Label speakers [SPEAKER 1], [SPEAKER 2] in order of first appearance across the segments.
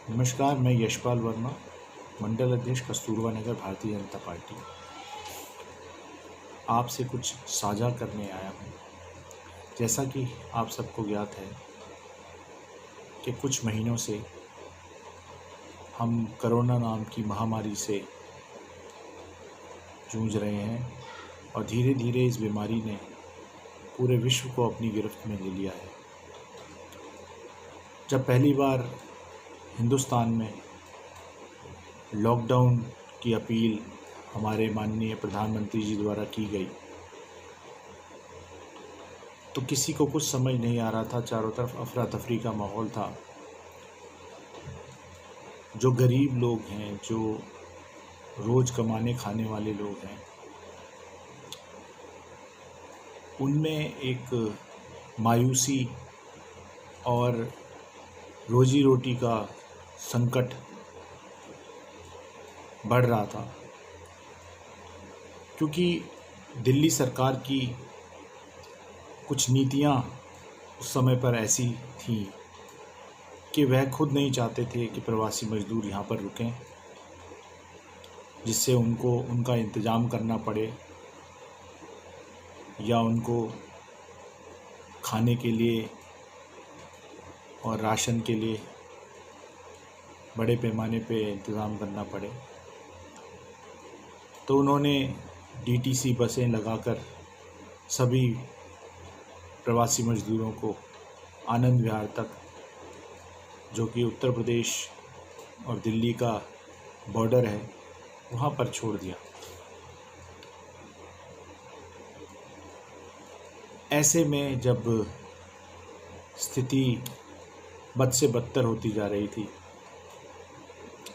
[SPEAKER 1] नमस्कार, मैं यशपाल वर्मा, मंडल अध्यक्ष कस्तूरबा नगर भारतीय जनता पार्टी। आपसे कुछ साझा करने आया हूँ। जैसा कि आप सबको ज्ञात है कि कुछ महीनों से हम कोरोना नाम की महामारी से जूझ रहे हैं और धीरे धीरे इस बीमारी ने पूरे विश्व को अपनी गिरफ्त में ले लिया है। जब पहली बार हिंदुस्तान में लॉकडाउन की अपील हमारे माननीय प्रधानमंत्री जी द्वारा की गई तो किसी को कुछ समझ नहीं आ रहा था। चारों तरफ अफरा तफरी का माहौल था। जो गरीब लोग हैं, जो रोज़ कमाने खाने वाले लोग हैं, उनमें एक मायूसी और रोजी रोटी का संकट बढ़ रहा था, क्योंकि दिल्ली सरकार की कुछ नीतियां उस समय पर ऐसी थीं कि वह खुद नहीं चाहते थे कि प्रवासी मजदूर यहाँ पर रुकें, जिससे उनको उनका इंतज़ाम करना पड़े या उनको खाने के लिए और राशन के लिए बड़े पैमाने पे इंतज़ाम करना पड़े। तो उन्होंने डीटीसी बसें लगाकर सभी प्रवासी मजदूरों को आनंद विहार तक, जो कि उत्तर प्रदेश और दिल्ली का बॉर्डर है, वहाँ पर छोड़ दिया। ऐसे में जब स्थिति बद से बदतर होती जा रही थी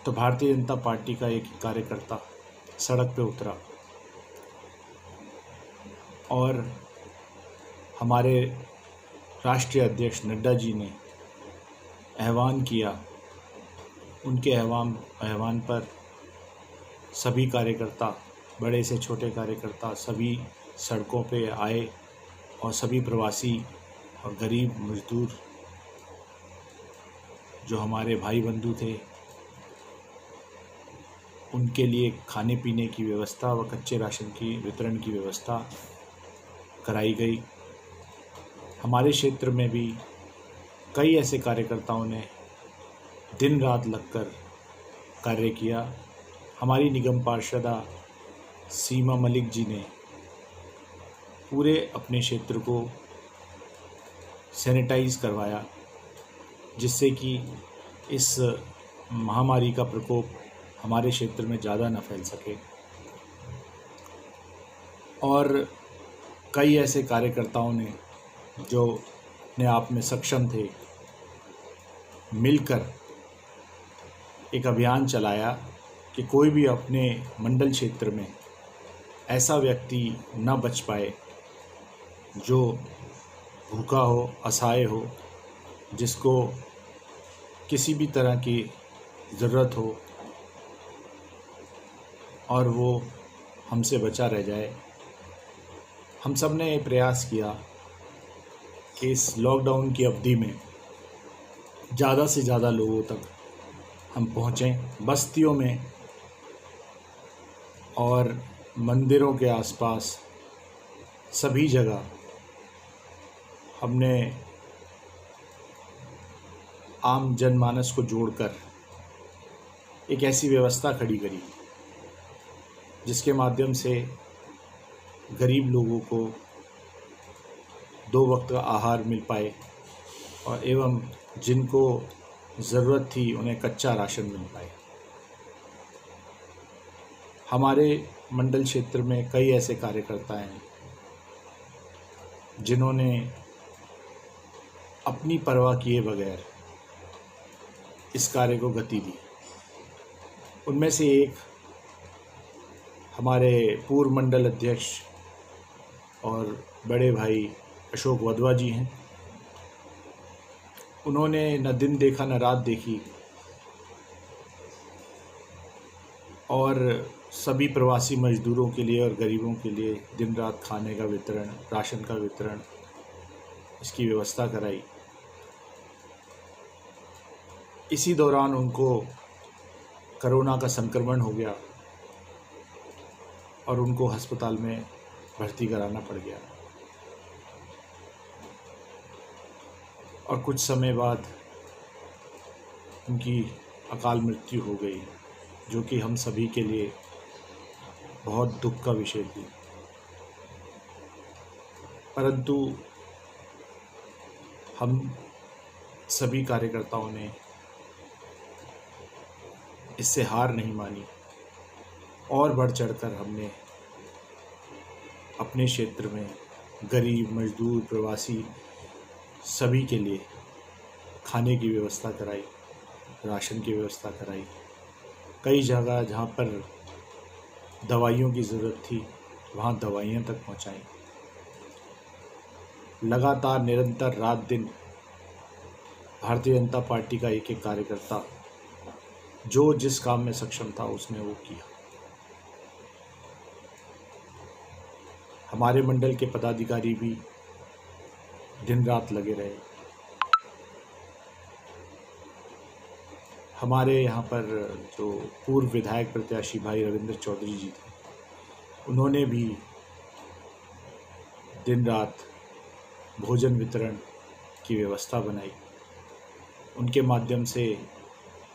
[SPEAKER 1] तो भारतीय जनता पार्टी का एक कार्यकर्ता सड़क पे उतरा और हमारे राष्ट्रीय अध्यक्ष नड्डा जी ने आह्वान किया। उनके आह्वान पर सभी कार्यकर्ता, बड़े से छोटे कार्यकर्ता, सभी सड़कों पे आए और सभी प्रवासी और गरीब मजदूर जो हमारे भाई बंधु थे, उनके लिए खाने पीने की व्यवस्था व कच्चे राशन की वितरण की व्यवस्था कराई गई। हमारे क्षेत्र में भी कई ऐसे कार्यकर्ताओं ने दिन रात लगकर कार्य किया। हमारी निगम पार्षदा सीमा मलिक जी ने पूरे अपने क्षेत्र को सैनिटाइज करवाया, जिससे कि इस महामारी का प्रकोप हमारे क्षेत्र में ज़्यादा न फैल सके। और कई ऐसे कार्यकर्ताओं ने जो अपने आप में सक्षम थे, मिलकर एक अभियान चलाया कि कोई भी अपने मंडल क्षेत्र में ऐसा व्यक्ति न बच पाए जो भूखा हो, असहाय हो, जिसको किसी भी तरह की ज़रूरत हो और वो हमसे बचा रह जाए। हम सब ने प्रयास किया कि इस लॉकडाउन की अवधि में ज़्यादा से ज़्यादा लोगों तक हम पहुँचें। बस्तियों में और मंदिरों के आसपास सभी जगह हमने आम जनमानस को जोड़कर एक ऐसी व्यवस्था खड़ी करी जिसके माध्यम से गरीब लोगों को 2 वक्त का आहार मिल पाए और एवं जिनको ज़रूरत थी उन्हें कच्चा राशन मिल पाए। हमारे मंडल क्षेत्र में कई ऐसे कार्यकर्ता हैं जिन्होंने अपनी परवाह किए बगैर इस कार्य को गति दी। उनमें से एक हमारे पूर्व मंडल अध्यक्ष और बड़े भाई अशोक वधवा जी हैं। उन्होंने न दिन देखा न रात देखी और सभी प्रवासी मजदूरों के लिए और गरीबों के लिए दिन रात खाने का वितरण, राशन का वितरण, इसकी व्यवस्था कराई। इसी दौरान उनको कोरोना का संक्रमण हो गया और उनको अस्पताल में भर्ती कराना पड़ गया और कुछ समय बाद उनकी अकाल मृत्यु हो गई, जो कि हम सभी के लिए बहुत दुख का विषय थी। परंतु हम सभी कार्यकर्ताओं ने इससे हार नहीं मानी और बढ़ चढ़कर हमने अपने क्षेत्र में गरीब, मजदूर, प्रवासी सभी के लिए खाने की व्यवस्था कराई, राशन की व्यवस्था कराई। कई जगह जहाँ पर दवाइयों की ज़रूरत थी वहाँ दवाइयाँ तक पहुँचाई। लगातार निरंतर रात दिन भारतीय जनता पार्टी का एक एक कार्यकर्ता जो जिस काम में सक्षम था उसने वो किया। हमारे मंडल के पदाधिकारी भी दिन रात लगे रहे। हमारे यहाँ पर जो पूर्व विधायक प्रत्याशी भाई रविंद्र चौधरी जी थे, उन्होंने भी दिन रात भोजन वितरण की व्यवस्था बनाई। उनके माध्यम से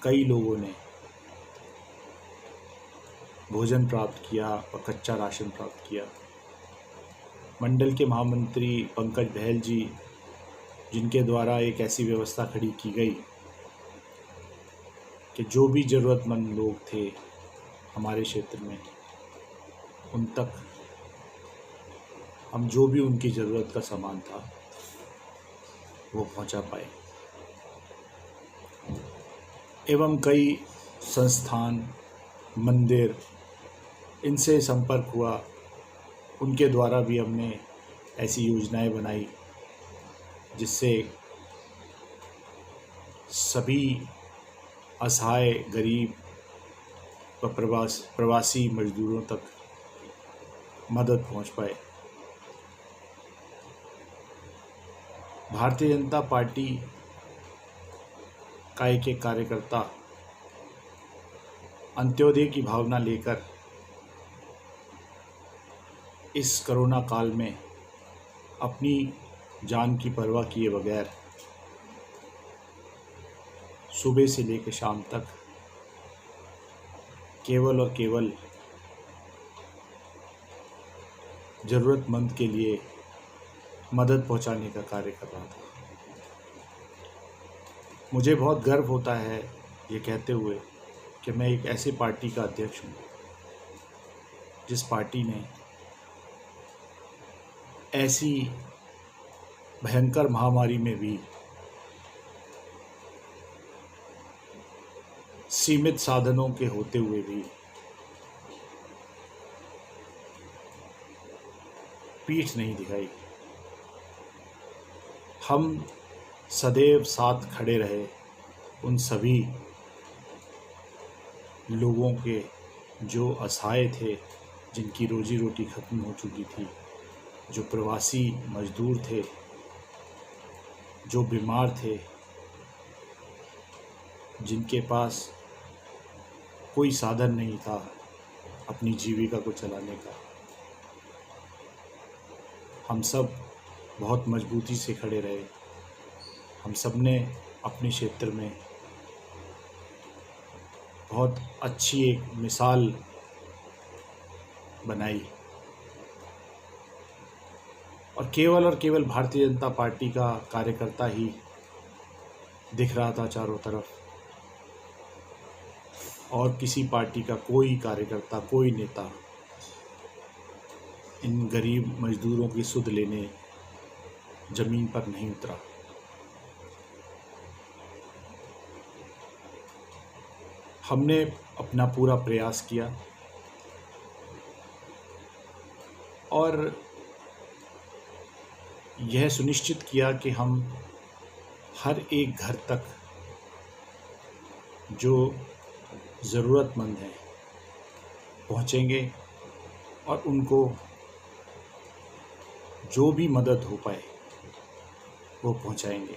[SPEAKER 1] कई लोगों ने भोजन प्राप्त किया और कच्चा राशन प्राप्त किया। मंडल के महामंत्री पंकज बहल जी, जिनके द्वारा एक ऐसी व्यवस्था खड़ी की गई कि जो भी ज़रूरतमंद लोग थे हमारे क्षेत्र में, उन तक हम जो भी उनकी ज़रूरत का सामान था वो पहुंचा पाए। एवं कई संस्थान, मंदिर, इनसे संपर्क हुआ, उनके द्वारा भी हमने ऐसी योजनाएं बनाई जिससे सभी असहाय, गरीब व प्रवासी मजदूरों तक मदद पहुंच पाए। भारतीय जनता पार्टी का एक एक कार्यकर्ता अंत्योदय की भावना लेकर इस कोरोना काल में अपनी जान की परवाह किए बगैर सुबह से लेकर शाम तक केवल और केवल ज़रूरतमंद के लिए मदद पहुंचाने का कार्य कर रहा था। मुझे बहुत गर्व होता है ये कहते हुए कि मैं एक ऐसी पार्टी का अध्यक्ष हूँ जिस पार्टी ने ऐसी भयंकर महामारी में भी सीमित साधनों के होते हुए भी पीठ नहीं दिखाई। हम सदैव साथ खड़े रहे उन सभी लोगों के जो असहाय थे, जिनकी रोजी रोटी ख़त्म हो चुकी थी, जो प्रवासी मजदूर थे, जो बीमार थे, जिनके पास कोई साधन नहीं था अपनी जीविका को चलाने का। हम सब बहुत मजबूती से खड़े रहे। हम सब ने अपने क्षेत्र में बहुत अच्छी एक मिसाल बनाई और केवल भारतीय जनता पार्टी का कार्यकर्ता ही दिख रहा था चारों तरफ, और किसी पार्टी का कोई कार्यकर्ता, कोई नेता इन गरीब मजदूरों की सुध लेने ज़मीन पर नहीं उतरा। हमने अपना पूरा प्रयास किया और यह सुनिश्चित किया कि हम हर एक घर तक जो ज़रूरतमंद हैं पहुँचेंगे और उनको जो भी मदद हो पाए वो पहुँचाएंगे।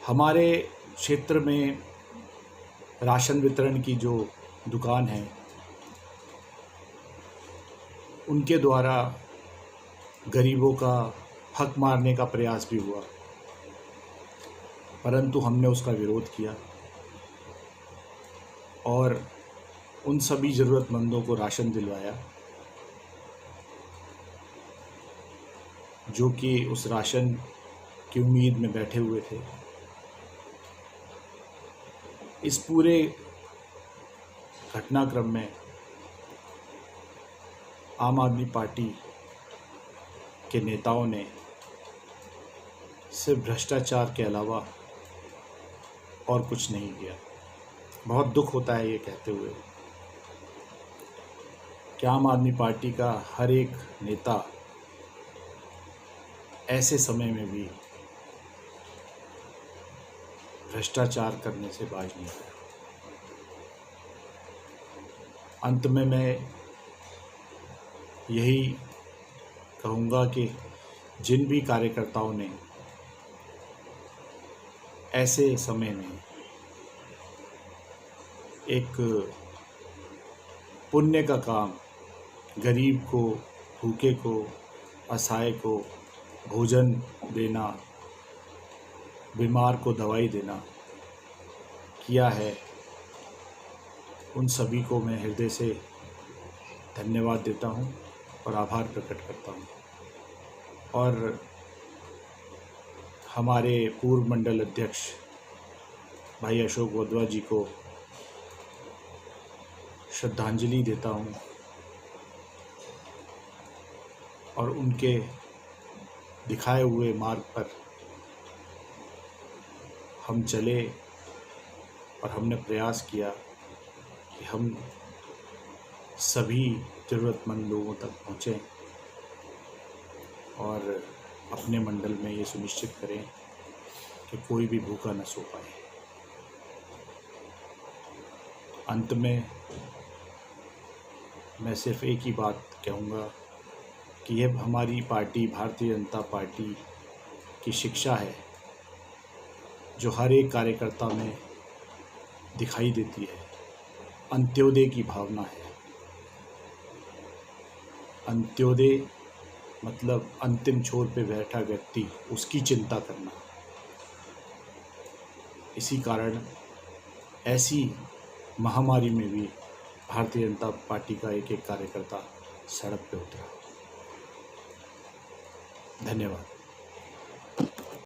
[SPEAKER 1] हमारे क्षेत्र में राशन वितरण की जो दुकान है, उनके द्वारा गरीबों का हक मारने का प्रयास भी हुआ, परंतु हमने उसका विरोध किया और उन सभी ज़रूरतमंदों को राशन दिलवाया जो कि उस राशन की उम्मीद में बैठे हुए थे। इस पूरे घटनाक्रम में आम आदमी पार्टी के नेताओं ने सिर्फ भ्रष्टाचार के अलावा और कुछ नहीं किया। बहुत दुख होता है ये कहते हुए कि आम आदमी पार्टी का हर एक नेता ऐसे समय में भी भ्रष्टाचार करने से बाज नहीं आया। अंत में मैं यही कहूँगा कि जिन भी कार्यकर्ताओं ने ऐसे समय में एक पुण्य का काम, गरीब को, भूखे को, असहाय को भोजन देना, बीमार को दवाई देना किया है, उन सभी को मैं हृदय से धन्यवाद देता हूँ और आभार प्रकट करता हूँ। और हमारे पूर्व मंडल अध्यक्ष भाई अशोक वधवा जी को श्रद्धांजलि देता हूँ और उनके दिखाए हुए मार्ग पर हम चले और हमने प्रयास किया कि हम सभी ज़रूरतमंद लोगों तक पहुँचें और अपने मंडल में ये सुनिश्चित करें कि कोई भी भूखा न सो पाए। अंत में मैं सिर्फ एक ही बात कहूँगा कि यह हमारी पार्टी भारतीय जनता पार्टी की शिक्षा है जो हर एक कार्यकर्ता में दिखाई देती है। अंत्योदय की भावना है। अंत्योदय मतलब अंतिम छोर पे बैठा व्यक्ति, उसकी चिंता करना। इसी कारण ऐसी महामारी में भी भारतीय जनता पार्टी का एक एक कार्यकर्ता सड़क पे उतरा। धन्यवाद।